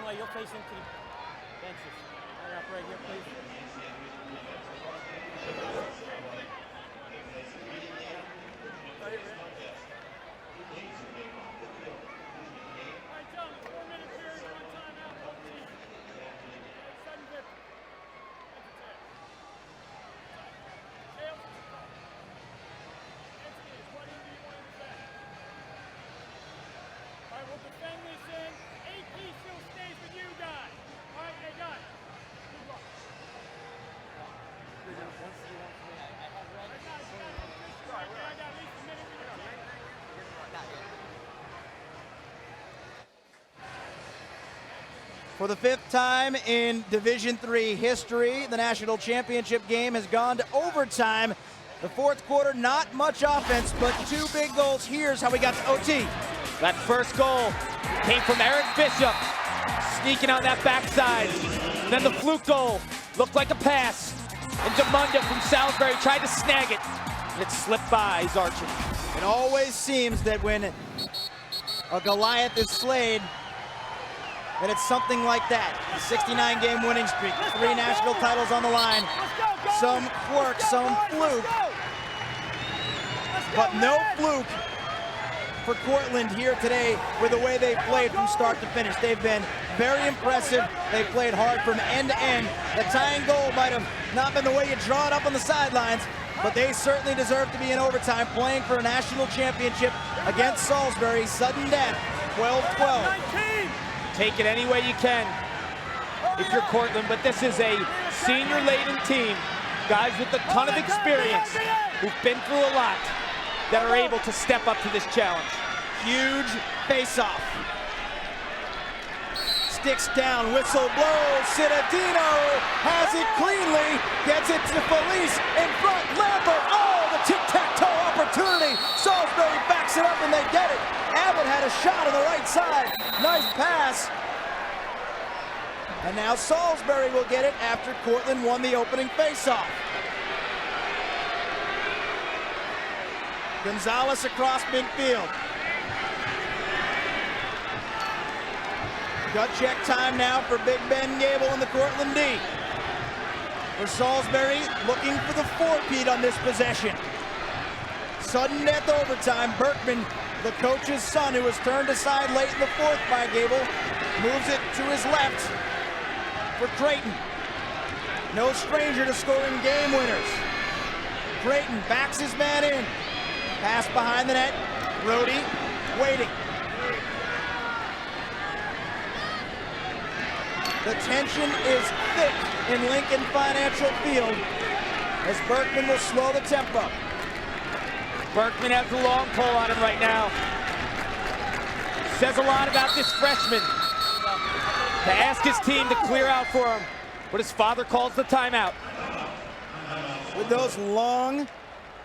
way. You'll face into the benches. Hurry up right here, please. Right here, Rick. All right, gentlemen, 4-minute period, one timeout, both teams. 7:50. Tails. Entities, what end do you want to defend? All right, we'll defend this in. AP still stays with you guys. All right, hey guys. Good luck. I got at least a minute with your team. For the 5th time in Division III history, the national championship game has gone to overtime. The 4th quarter, not much offense, but 2 big goals. Here's how we got to OT. That first goal came from Eric Bishop, sneaking on that backside. And then the fluke goal looked like a pass. And Demunda from Salisbury tried to snag it, and it slipped by his archer. It always seems that when a Goliath is slayed, that it's something like that. A 69-game winning streak, 3 national titles on the line, some quirk, some fluke, but no fluke for Cortland here today with the way they played from start to finish. They've been very impressive. They played hard from end to end. The tying goal might have not been the way you draw it up on the sidelines, but they certainly deserve to be in overtime playing for a national championship against Salisbury. Sudden death, 12-12. Take it any way you can if you're Cortland, but this is a senior-laden team, guys with a ton of experience who've been through a lot that are able to step up to this challenge. Huge face-off. Sticks down, whistle blows, Cittadino has it cleanly, gets it to Felice in front, Lambert, oh, the tic-tac-toe opportunity. Salisbury backs it up and they get it. Abbott had a shot on the right side, nice pass. And now Salisbury will get it after Cortland won the opening face-off. Gonzalez across midfield. Gut check time now for Big Ben Gable in the Cortland D. For Salisbury, looking for the 4-peat on this possession. Sudden death overtime. Berkman, the coach's son, who was turned aside late in the 4th by Gable, moves it to his left for Creighton. No stranger to scoring game winners. Creighton backs his man in. Pass behind the net. Brody waiting. The tension is thick in Lincoln Financial Field as Berkman will slow the tempo. Berkman has the long pole on him right now. Says a lot about this freshman to ask his team to clear out for him, but his father calls the timeout. With those long,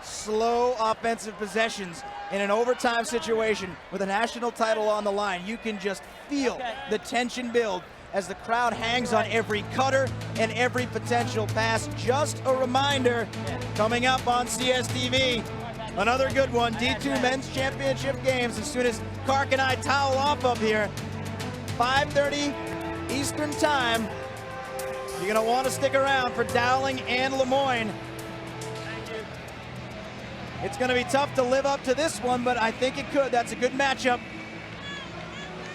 slow offensive possessions in an overtime situation with a national title on the line, you can just feel the tension build as the crowd hangs on every cutter and every potential pass. Just a reminder, coming up on CSTV, another good one, D2 Men's Championship games. As soon as Kark and I towel off up here, 5:30 Eastern Time. You're gonna want to stick around for Dowling and Lemoyne. It's gonna be tough to live up to this one, but I think it could. That's a good matchup.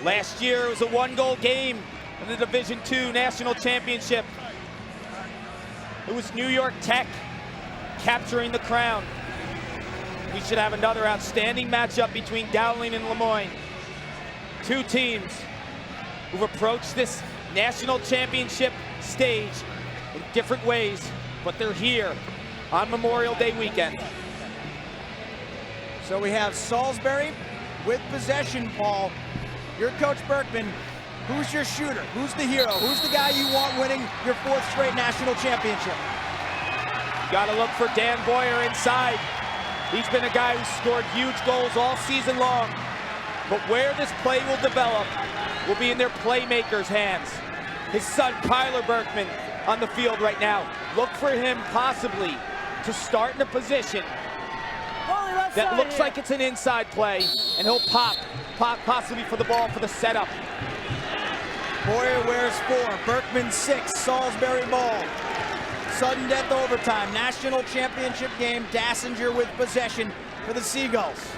Last year it was a 1-goal game in the Division II National Championship. It was New York Tech capturing the crown. We should have another outstanding matchup between Dowling and Lemoyne. 2 teams who've approached this national championship stage in different ways, but they're here on Memorial Day weekend. So we have Salisbury with possession, Paul. You're Coach Berkman. Who's your shooter? Who's the hero? Who's the guy you want winning your 4th straight national championship? Got to look for Dan Boyer inside. He's been a guy who's scored huge goals all season long. But where this play will develop will be in their playmakers' hands. His son, Kyler Berkman, on the field right now. Look for him possibly to start in a position that looks like it's an inside play, and he'll pop possibly for the ball for the setup. Boyer wears 4, Berkman 6, Salisbury ball. Sudden death overtime, national championship game, Dassinger with possession for the Seagulls.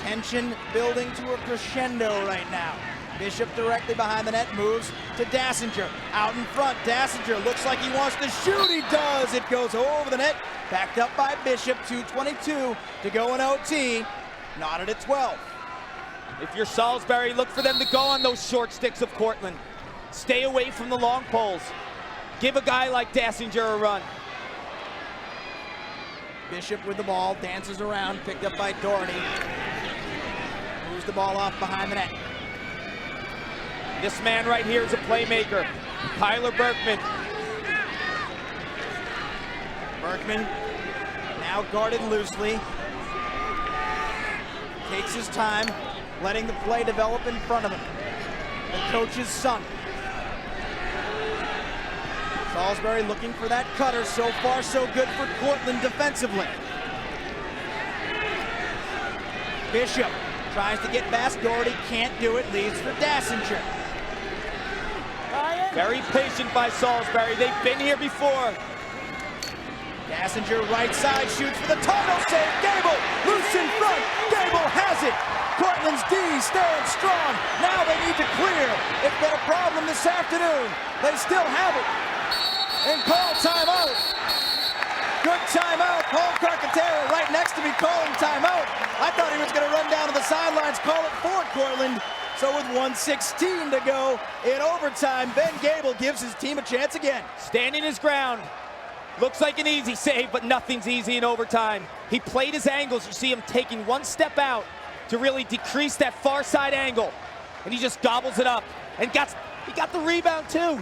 Tension building to a crescendo right now. Bishop directly behind the net, moves to Dassinger. Out in front, Dassinger looks like he wants to shoot, he does! It goes over the net, backed up by Bishop, 2:22 to go in OT, knotted at 12. If you're Salisbury, look for them to go on those short sticks of Cortland. Stay away from the long poles. Give a guy like Dassinger a run. Bishop with the ball, dances around, picked up by Doherty. Moves the ball off behind the net. This man right here is a playmaker, Tyler Berkman. Berkman now guarded loosely. Takes his time, letting the play develop in front of him. The coach's son. Salisbury looking for that cutter. So far, so good for Cortland defensively. Bishop tries to get past Doherty, can't do it, leads for Dassinger. Very patient by Salisbury. They've been here before. Dassinger right side, shoots for the tunnel save. Gable loose in front. Gable has it. Cortland's D stands strong. Now they need to clear. It's been a problem this afternoon. They still have it. And call timeout. Good timeout. Paul Carcaterra right next to me calling timeout. I thought he was going to run down to the sidelines, call it for Cortland. So with 1:16 to go in overtime, Ben Gable gives his team a chance again. Standing his ground. Looks like an easy save, but nothing's easy in overtime. He played his angles. You see him taking one step out to really decrease that far side angle. And he just gobbles it up. And he got the rebound too.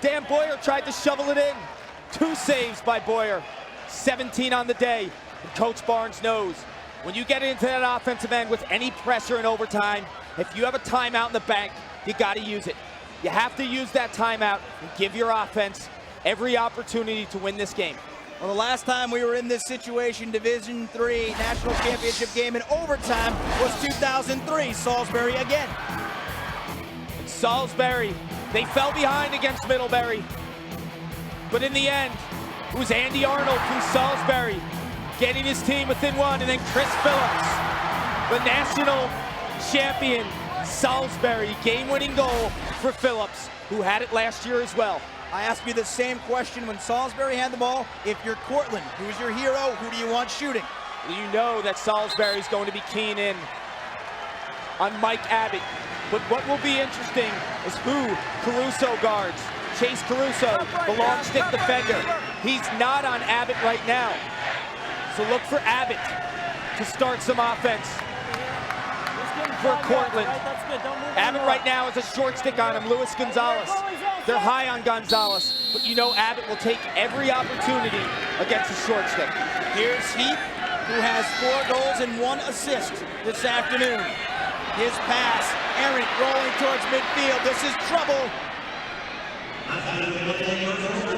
Dan Boyer tried to shovel it in. 2 saves by Boyer. 17 on the day. And Coach Barnes knows when you get into that offensive end with any pressure in overtime, if you have a timeout in the bank, you got to use it. You have to use that timeout and give your offense every opportunity to win this game. Well, the last time we were in this situation, Division III National Championship game in overtime was 2003. Salisbury again. And Salisbury, they fell behind against Middlebury. But in the end, it was Andy Arnold from Salisbury getting his team within 1, and then Chris Phillips, the national champion, Salisbury, game-winning goal for Phillips, who had it last year as well. I ask you the same question when Salisbury had the ball. If you're Cortland, who's your hero? Who do you want shooting? You know that Salisbury's going to be keen in on Mike Abbott. But what will be interesting is who Caruso guards. Chase Caruso, the long stick defender. He's not on Abbott right now. So look for Abbott to start some offense for Cortland. Abbott right now has a short stick on him, Luis Gonzalez. They're high on Gonzalez, but you know Abbott will take every opportunity against a short stick. Here's Heath, who has 4 goals and 1 assist this afternoon. His pass, errant, rolling towards midfield. This is trouble.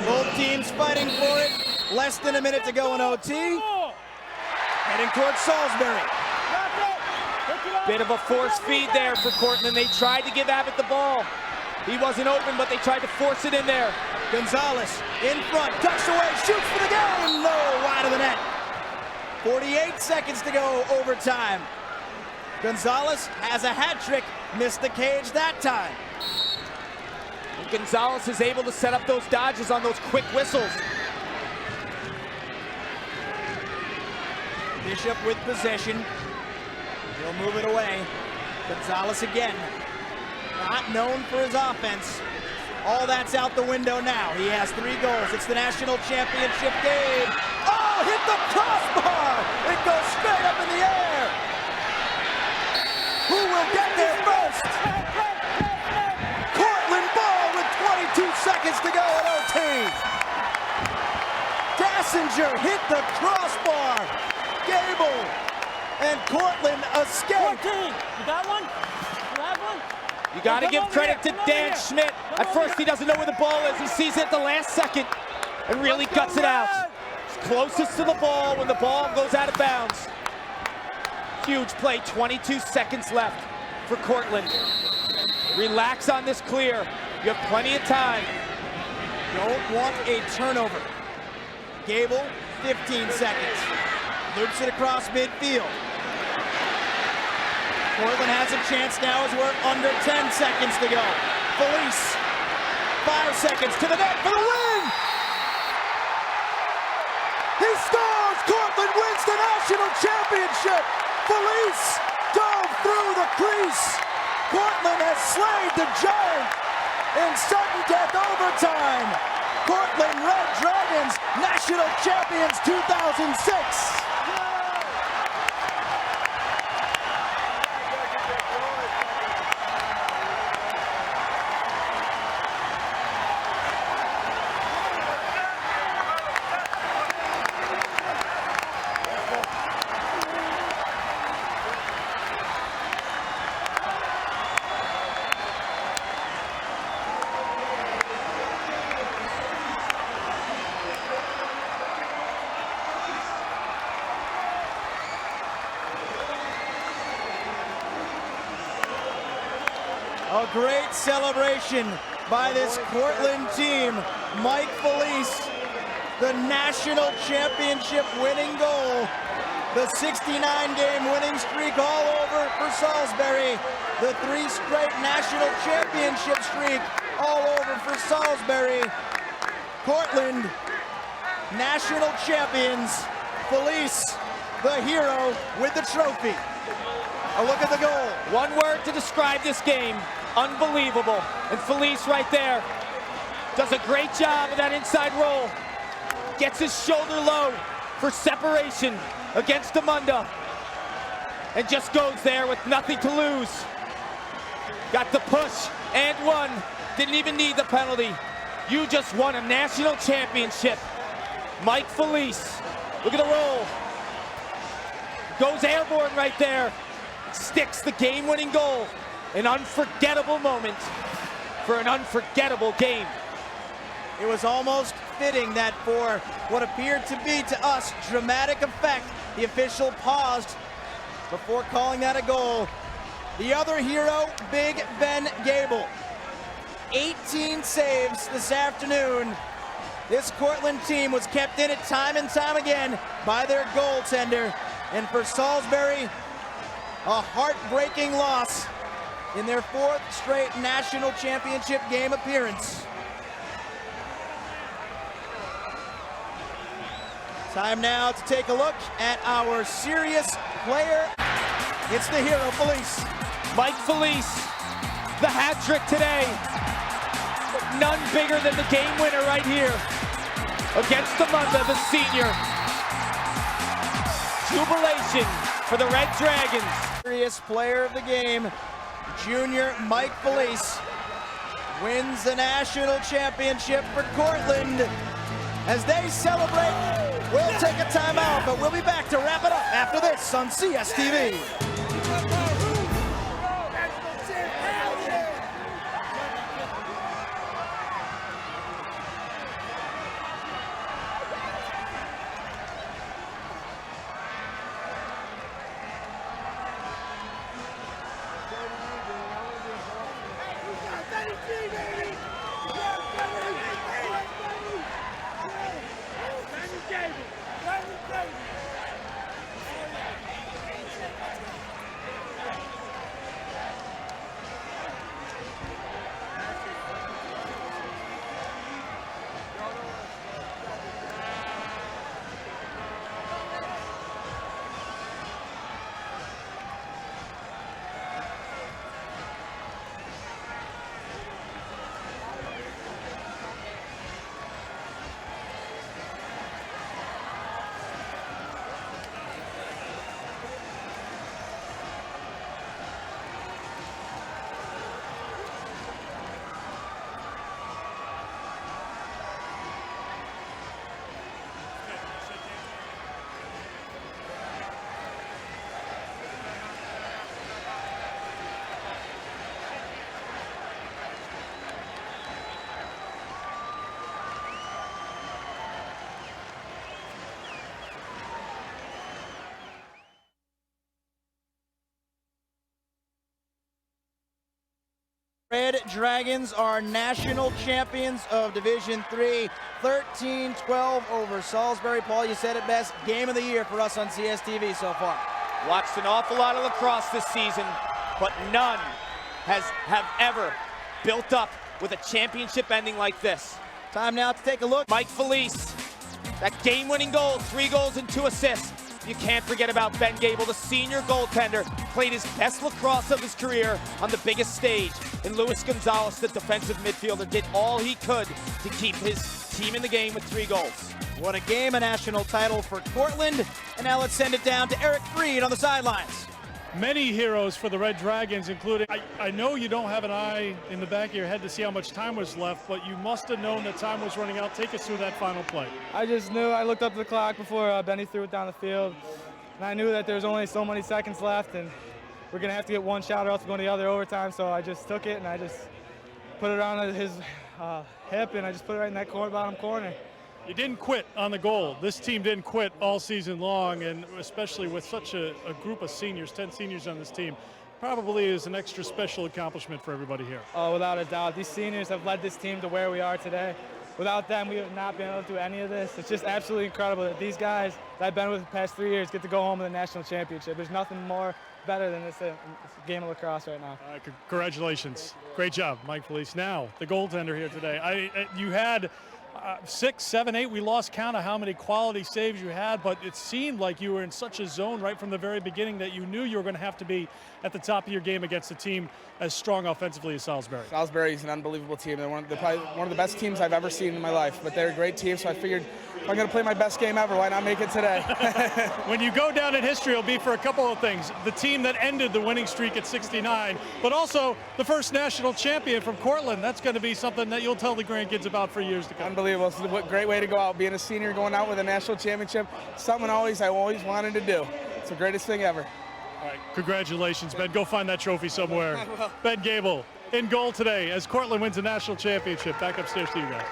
Both teams fighting for it. Less than a minute to go in OT. Heading towards Salisbury. Bit of a force feed there for Cortland. They tried to give Abbott the ball. He wasn't open, but they tried to force it in there. Gonzalez in front, ducks away, shoots for the game. No, wide of the net. 48 seconds to go overtime. Gonzalez has a hat trick, missed the cage that time. And Gonzalez is able to set up those dodges on those quick whistles. Bishop with possession. He'll move it away. Gonzalez again. Not known for his offense. All that's out the window now. He has 3 goals. It's the national championship game. Oh, hit the crossbar! It goes straight up in the air. Who will get there first? Cortland ball with 22 seconds to go in OT. Dassinger hit the crossbar. Gable and Cortland escape. You got one? You have one? You got to give credit to Dan Schmidt. At first, he doesn't know where the ball is. He sees it at the last second and really guts it out. He's closest to the ball when the ball goes out of bounds. Huge play, 22 seconds left for Cortland. Relax on this clear. You have plenty of time. Don't want a turnover. Gable, 15 seconds. Loops it across midfield. Cortland has a chance now as we're under 10 seconds to go. Felice, 5 seconds to the net for the win! He scores! Cortland wins the national championship! Felice dove through the crease! Cortland has slayed the giant in sudden death overtime! Cortland Red Dragons, national champions 2006! A great celebration by this Cortland team. Mike Felice, the national championship winning goal. The 69-game winning streak all over for Salisbury. The 3 straight national championship streak all over for Salisbury. Cortland, national champions. Felice, the hero with the trophy. A look at the goal. One word to describe this game. Unbelievable. And Felice right there does a great job of that inside roll. Gets his shoulder low for separation against Amunda. And just goes there with nothing to lose. Got the push and won. Didn't even need the penalty. You just won a national championship. Mike Felice. Look at the roll. Goes airborne right there. Sticks the game-winning goal. An unforgettable moment for an unforgettable game. It was almost fitting that for what appeared to be to us dramatic effect, the official paused before calling that a goal. The other hero, Big Ben Gable. 18 saves this afternoon. This Cortland team was kept in it time and time again by their goaltender. And for Salisbury, a heartbreaking loss in their 4th straight national championship game appearance. Time now to take a look at our serious player. It's the hero, Felice. Mike Felice, the hat trick today. None bigger than the game winner right here against Amunda, the senior. Jubilation for the Red Dragons. Serious player of the game, junior Mike Felice, wins the national championship for Cortland. As they celebrate, we'll take a timeout, but we'll be back to wrap it up after this on CSTV. Red Dragons are national champions of Division III, 13-12 over Salisbury. Paul, you said it best, game of the year for us on CSTV so far. Watched an awful lot of lacrosse this season, but none have ever built up with a championship ending like this. Time now to take a look. Mike Felice, that game-winning goal, 3 goals and 2 assists. You can't forget about Ben Gable, the senior goaltender, played his best lacrosse of his career on the biggest stage. And Luis Gonzalez, the defensive midfielder, did all he could to keep his team in the game with 3 goals. What a game, a national title for Cortland. And now let's send it down to Eric Freed on the sidelines. Many heroes for the Red Dragons, including, I know you don't have an eye in the back of your head to see how much time was left, but you must have known that time was running out. Take us through that final play. I just knew, I looked up at the clock before Benny threw it down the field, and I knew that there was only so many seconds left, and we're going to have to get one shot or else we're going to the other overtime, so I just took it, and I just put it on his hip, and I just put it right in that bottom corner. You didn't quit on the goal. This team didn't quit all season long, and especially with such a group of seniors, 10 seniors on this team, probably is an extra special accomplishment for everybody here. Oh, without a doubt. These seniors have led this team to where we are today. Without them, we would not been able to do any of this. It's just absolutely incredible that these guys that I've been with the past 3 years get to go home with a national championship. There's nothing more better than this game of lacrosse right now. Congratulations. Great job, Mike Felice. Now, the goaltender here today. You had 6, 7, 8, we lost count of how many quality saves you had, but it seemed like you were in such a zone right from the very beginning that you knew you were going to have to be at the top of your game against a team as strong offensively as Salisbury. Salisbury is an unbelievable team. They're probably one of the best teams I've ever seen in my life, but they're a great team, so I figured if I'm going to play my best game ever, why not make it today? When you go down in history, it'll be for a couple of things. The team that ended the winning streak at 69, but also the first national champion from Cortland. That's going to be something that you'll tell the grandkids about for years to come. Unbelievable. It's a great way to go out. Being a senior, going out with a national championship, something I always wanted to do. It's the greatest thing ever. All right, congratulations, Ben. Go find that trophy somewhere. Ben Gable in goal today as Cortland wins a national championship. Back upstairs to you guys.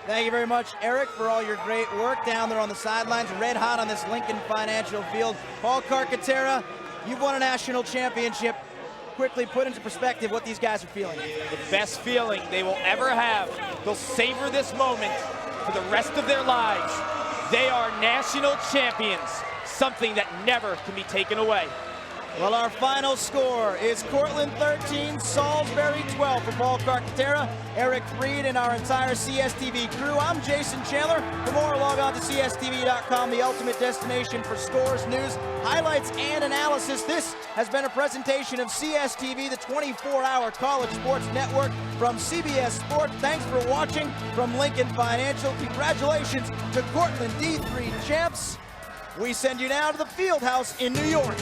Thank you very much, Eric, for all your great work down there on the sidelines, red hot on this Lincoln Financial Field. Paul Carcaterra, you've won a national championship. Quickly put into perspective what these guys are feeling. The best feeling they will ever have. They'll savor this moment for the rest of their lives. They are national champions, something that never can be taken away. Well, our final score is Cortland 13, Salisbury 12 for Paul Carcaterra, Eric Freed, and our entire CSTV crew. I'm Jason Chandler. For more, log on to CSTV.com, the ultimate destination for scores, news, highlights, and analysis. This has been a presentation of CSTV, the 24-hour college sports network from CBS Sports. Thanks for watching from Lincoln Financial. Congratulations to Cortland D3 champs. We send you now to the Fieldhouse in New York.